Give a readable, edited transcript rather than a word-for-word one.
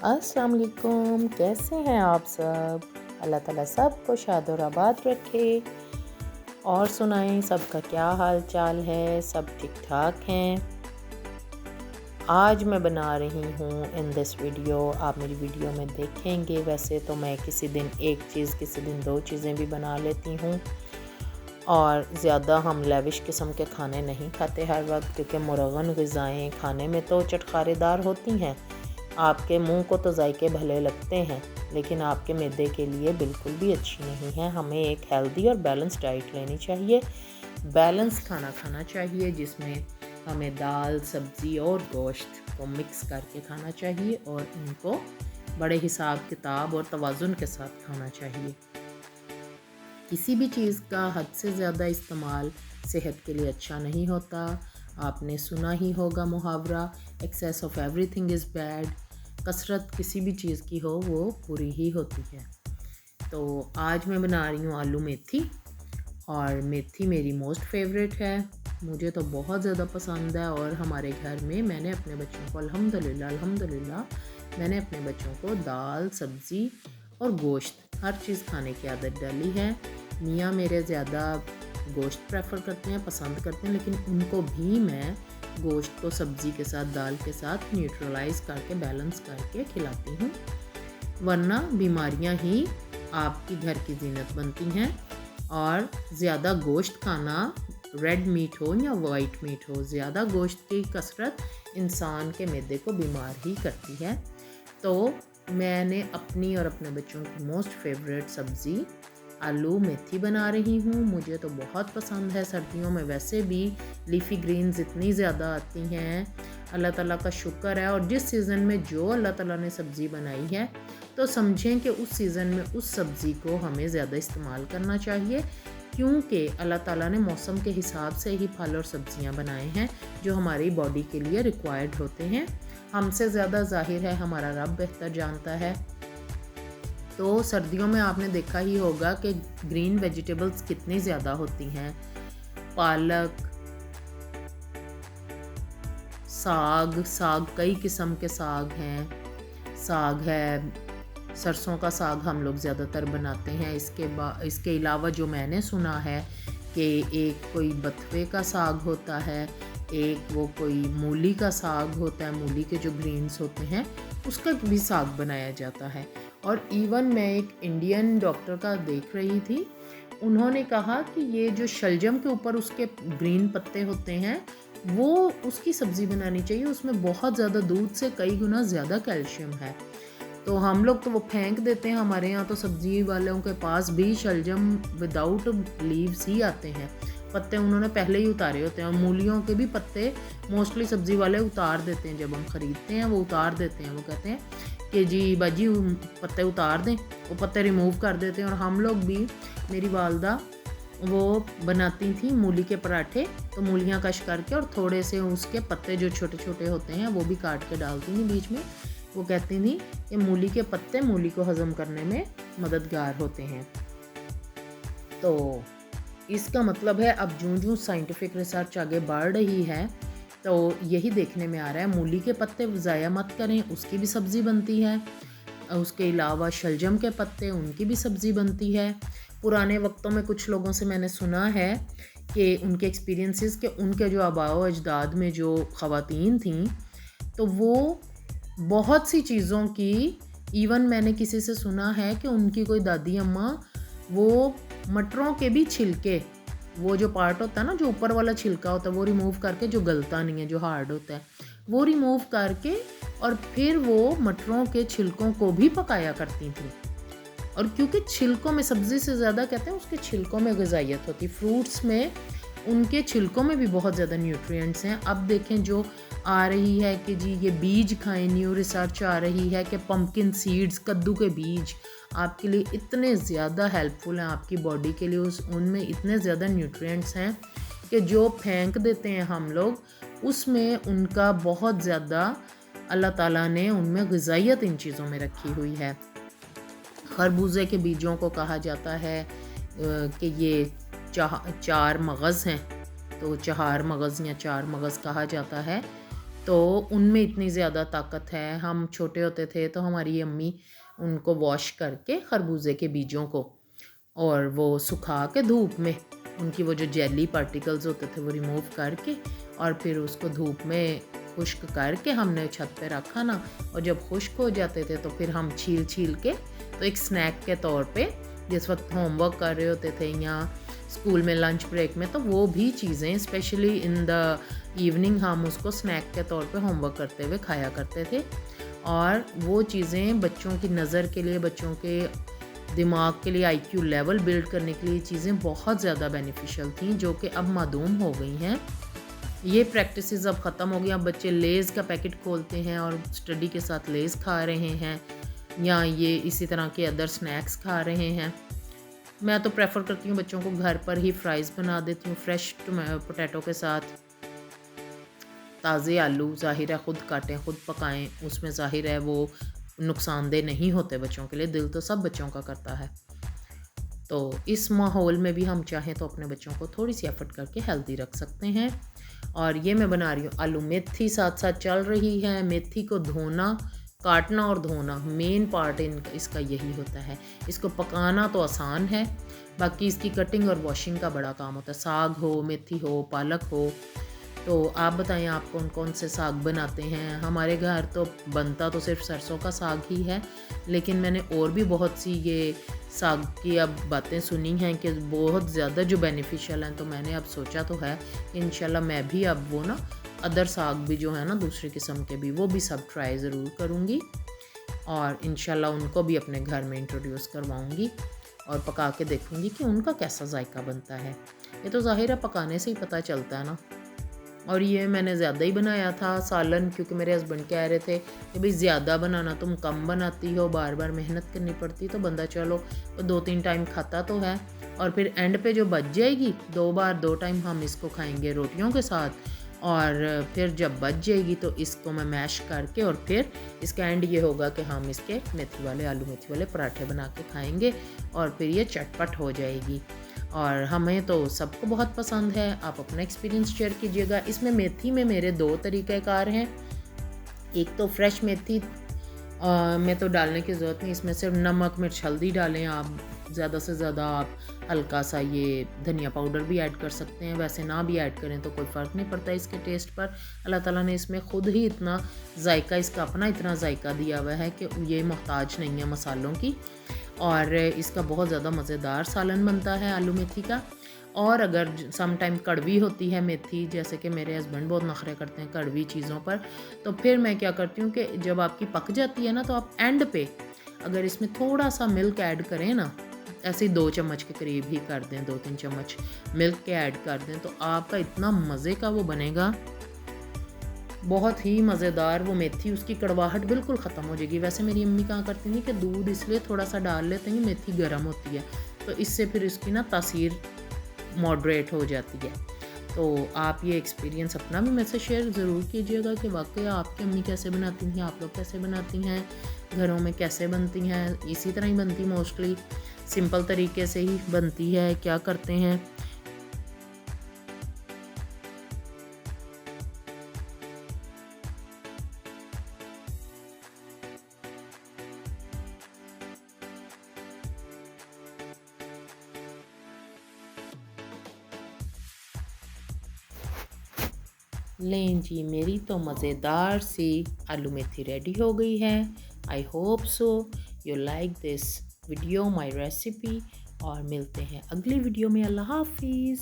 अस्सलाम वालेकुम, कैसे हैं आप सब। अल्लाह ताला सबको शाद और आबाद रखे। और सुनाएं, सबका क्या हाल चाल है, सब ठीक ठाक हैं। आज मैं बना रही हूँ इन दिस वीडियो, आप मेरी वीडियो में देखेंगे। वैसे तो मैं किसी दिन एक चीज़, किसी दिन दो चीज़ें भी बना लेती हूँ, और ज़्यादा हम लेविश किस्म के खाने नहीं खाते हर वक्त, क्योंकि मुरगन ग़िज़ाएँ खाने में तो चटखारेदार होती हैं। आपके मुंह को तो जायके भले लगते हैं, लेकिन आपके मैदे के लिए बिल्कुल भी अच्छी नहीं है। हमें एक हेल्दी और बैलेंस डाइट लेनी चाहिए, बैलेंस खाना खाना चाहिए, जिसमें हमें दाल, सब्ज़ी और गोश्त को मिक्स करके खाना चाहिए, और इनको बड़े हिसाब किताब और तवाज़ुन के साथ खाना चाहिए। किसी भी चीज़ का हद से ज़्यादा इस्तेमाल सेहत के लिए अच्छा नहीं होता। आपने सुना ही होगा मुहावरा, excess of everything is bad. कसरत किसी भी चीज़ की हो वो बुरी ही होती है। तो आज मैं बना रही हूँ आलू मेथी, और मेथी मेरी मोस्ट फेवरेट है, मुझे तो बहुत ज़्यादा पसंद है। और हमारे घर में मैंने अपने बच्चों को अल्हम्दुलिल्लाह मैंने अपने बच्चों को दाल, सब्ज़ी और गोश्त हर चीज़ खाने की आदत डाली है। मियाँ मेरे ज़्यादा गोश्त प्रेफर करते हैं, पसंद करते हैं, लेकिन उनको भी मैं गोश्त को सब्ज़ी के साथ, दाल के साथ न्यूट्रलाइज करके, बैलेंस करके खिलाती हूँ, वरना बीमारियाँ ही आपकी घर की ज़ीनत बनती हैं। और ज़्यादा गोश्त खाना, रेड मीट हो या वाइट मीट हो, ज़्यादा गोश्त की कसरत इंसान के मैदे को बीमार ही करती है। तो मैंने अपनी और अपने बच्चों की मोस्ट फेवरेट सब्ज़ी आलू मेथी बना रही हूँ। मुझे तो बहुत पसंद है। सर्दियों में वैसे भी लीफ़ी ग्रीन्स इतनी ज़्यादा आती हैं, अल्लाह ताला का शुक्र है। और जिस सीज़न में जो अल्लाह ताला ने सब्ज़ी बनाई है, तो समझें कि उस सीज़न में उस सब्ज़ी को हमें ज़्यादा इस्तेमाल करना चाहिए, क्योंकि अल्लाह ताला ने मौसम के हिसाब से ही फल और सब्ज़ियाँ बनाए हैं, जो हमारी बॉडी के लिए रिक्वायर्ड होते हैं। हमसे ज़्यादा ज़ाहिर है हमारा रब बेहतर जानता है। तो सर्दियों में आपने देखा ही होगा कि ग्रीन वेजिटेबल्स कितनी ज़्यादा होती हैं। पालक, साग कई किस्म के साग हैं। साग है, सरसों का साग हम लोग ज़्यादातर बनाते हैं। इसके अलावा जो मैंने सुना है कि एक कोई बथुए का साग होता है, एक वो कोई मूली का साग होता है, मूली के जो ग्रीन्स होते हैं उसका भी साग बनाया जाता है। और इवन मैं एक इंडियन डॉक्टर का देख रही थी, उन्होंने कहा कि ये जो शलजम के ऊपर उसके ग्रीन पत्ते होते हैं, वो उसकी सब्ज़ी बनानी चाहिए, उसमें बहुत ज़्यादा दूध से कई गुना ज़्यादा कैल्शियम है। तो हम लोग तो वो फेंक देते हैं। हमारे यहाँ तो सब्ज़ी वालों के पास भी शलजम विदाउट लीव्स ही आते हैं, पत्ते उन्होंने पहले ही उतारे होते हैं। और मूलियों के भी पत्ते मोस्टली सब्ज़ी वाले उतार देते हैं, जब हम ख़रीदते हैं वो उतार देते हैं। वो कहते हैं कि जी बाजी पत्ते उतार दें, वो पत्ते रिमूव कर देते हैं। और हम लोग भी, मेरी वालदा वो बनाती थी मूली के पराठे, तो मूलियाँ कश करके और थोड़े से उसके पत्ते जो छोटे छोटे होते हैं वो भी काट के डालती थी बीच में। वो कहती थी कि मूली के पत्ते मूली को हज़म करने में मददगार होते हैं। तो इसका मतलब है अब जूं साइंटिफिक रिसर्च आगे बढ़ रही है, तो यही देखने में आ रहा है मूली के पत्ते ज़ाया मत करें, उसकी भी सब्ज़ी बनती है। उसके अलावा शलजम के पत्ते, उनकी भी सब्ज़ी बनती है। पुराने वक्तों में कुछ लोगों से मैंने सुना है कि उनके एक्सपीरियंसेस के उनके जो आबाओ अजदाद में जो ख़वातीन थीं, तो वो बहुत सी चीज़ों की, इवन मैंने किसी से सुना है कि उनकी कोई दादी अम्मा वो मटरों के भी छिलके, वो जो पार्ट होता है ना, जो ऊपर वाला छिलका होता है, वो रिमूव करके, जो गलता नहीं है, जो हार्ड होता है, वो रिमूव करके और फिर वो मटरों के छिलकों को भी पकाया करती थी। और क्योंकि छिलकों में, सब्ज़ी से ज़्यादा कहते हैं उसके छिलकों में ग़िज़ाइयत होती, फ्रूट्स में उनके छिलकों में भी बहुत ज़्यादा न्यूट्रिएंट्स हैं। अब देखें जो आ रही है कि जी ये बीज खाएं, न्यू रिसर्च आ रही है कि पम्पकिन सीड्स, कद्दू के बीज आपके लिए इतने ज़्यादा हेल्पफुल हैं, आपकी बॉडी के लिए, उनमें इतने ज़्यादा न्यूट्रिएंट्स हैं कि जो फेंक देते हैं हम लोग, उसमें उनका बहुत ज़्यादा अल्लाह ताला ने उनमें ग़िज़ाइयत इन चीज़ों में रखी हुई है। खरबूजे के बीजों को कहा जाता है कि ये चार मगज़ हैं, तो चार मगज़ या चार मगज़ कहा जाता है। तो उनमें इतनी ज़्यादा ताकत है। हम छोटे होते थे तो हमारी अम्मी उनको वॉश करके खरबूजे के बीजों को और वो सुखा के धूप में उनकी वो जो जेली पार्टिकल्स होते थे वो रिमूव करके और फिर उसको धूप में खुश्क करके हमने छत पे रखा ना, और जब खुश्क हो जाते थे तो फिर हम छील छील के तो एक स्नैक के तौर पे जिस वक्त होमवर्क कर रहे होते थे या स्कूल में लंच ब्रेक में, तो वो भी चीज़ें स्पेशली इन द इवनिंग हम उसको स्नैक के तौर पे होमवर्क करते हुए खाया करते थे। और वो चीज़ें बच्चों की नज़र के लिए, बच्चों के दिमाग के लिए, आईक्यू लेवल बिल्ड करने के लिए चीज़ें बहुत ज़्यादा बेनिफिशियल थी, जो कि अब मादूम हो गई हैं। ये प्रैक्टिसेस अब ख़त्म हो गई। अब बच्चे लेज़ का पैकेट खोलते हैं और स्टडी के साथ लेज़ खा रहे हैं या ये इसी तरह के अदर स्नैक्स खा रहे हैं। मैं तो प्रेफर करती हूँ बच्चों को घर पर ही फ्राइज़ बना देती हूँ फ्रेश पोटैटो के साथ। ताज़े आलू ज़ाहिर है ख़ुद काटें, ख़ुद पकाएं, उसमें ज़ाहिर है वो नुकसानदेह नहीं होते बच्चों के लिए, दिल तो सब बच्चों का करता है। तो इस माहौल में भी हम चाहें तो अपने बच्चों को थोड़ी सी एफर्ट करके हेल्दी रख सकते हैं। और ये मैं बना रही हूँ आलू मेथी, साथ साथ चल रही है। मेथी को धोना, काटना और धोना मेन पार्ट इसका यही होता है। इसको पकाना तो आसान है, बाकी इसकी कटिंग और वॉशिंग का बड़ा काम होता है। साग हो, मेथी हो, पालक हो, तो आप बताएं आप कौन कौन से साग बनाते हैं। हमारे घर तो बनता तो सिर्फ सरसों का साग ही है, लेकिन मैंने और भी बहुत सी ये साग की अब बातें सुनी हैं कि बहुत ज़्यादा जो बेनिफिशियल हैं, तो मैंने अब सोचा तो है इंशाल्लाह मैं भी अब वो ना अदर साग भी जो है ना दूसरे किस्म के भी, वो भी सब ट्राई ज़रूर करूँगी और इंशाल्लाह उनको भी अपने घर में इंट्रोड्यूस करवाऊँगी और पका के देखूँगी कि उनका कैसा जायका बनता है। ये तो ज़ाहिर है पकाने से ही पता चलता है ना। और ये मैंने ज़्यादा ही बनाया था सालन, क्योंकि मेरे हस्बैंड कह रहे थे कि भाई ज़्यादा बनाना, तुम कम बनाती हो, बार बार मेहनत करनी पड़ती, तो बंदा चलो 2-3 टाइम खाता तो है और फिर एंड पे जो बच जाएगी 2 टाइम हम इसको खाएंगे रोटियों के साथ, और फिर जब बच जाएगी तो इसको मैं मैश करके और फिर इसका एंड ये होगा कि हम इसके मेथी वाले, आलू मेथी वाले पराठे बना के खाएंगे और फिर ये चटपट हो जाएगी। और हमें तो सबको बहुत पसंद है। आप अपना एक्सपीरियंस शेयर कीजिएगा। इसमें मेथी में मेरे 2 तरीक़ाकार हैं। एक तो फ्रेश मेथी में तो डालने की ज़रूरत नहीं, इसमें सिर्फ नमक, मिर्च, हल्दी डालें आप। ज़्यादा से ज़्यादा आप हल्का सा ये धनिया पाउडर भी ऐड कर सकते हैं, वैसे ना भी ऐड करें तो कोई फ़र्क नहीं पड़ता इसके टेस्ट पर। अल्लाह ताला ने इसमें ख़ुद ही इतना जायका, इसका अपना इतना जायका दिया हुआ है कि ये मोहताज नहीं है मसालों की, और इसका बहुत ज़्यादा मज़ेदार सालन बनता है आलू मेथी का। और अगर सम टाइम कड़वी होती है मेथी, जैसे कि मेरे हस्बैंड बहुत नखरे करते हैं कड़वी चीज़ों पर, तो फिर मैं क्या करती हूँ कि जब आपकी पक जाती है ना, तो आप एंड पे अगर इसमें थोड़ा सा मिल्क ऐड करें ना, ऐसे 2 चम्मच के करीब ही कर दें, 2-3 चम्मच मिल्क के ऐड कर दें, तो आपका इतना मज़े का वो बनेगा, बहुत ही मज़ेदार। वो मेथी, उसकी कड़वाहट बिल्कुल ख़त्म हो जाएगी। वैसे मेरी अम्मी कहा करती थी कि दूध इसलिए थोड़ा सा डाल लेते हैं, मेथी गर्म होती है, तो इससे फिर इसकी ना तासीर मॉडरेट हो जाती है। तो आप ये एक्सपीरियंस अपना भी मेरे से शेयर ज़रूर कीजिएगा कि वाकई आपकी अम्मी कैसे बनाती हैं, आप लोग कैसे बनाती हैं, घरों में कैसे बनती हैं। इसी तरह ही बनती, मोस्टली सिंपल तरीके से ही बनती है, क्या करते हैं। लें जी, मेरी तो मज़ेदार सी आलू मेथी रेडी हो गई है। I hope so you like this video, my recipe, और मिलते हैं अगली वीडियो में। अल्लाह हाफिज़।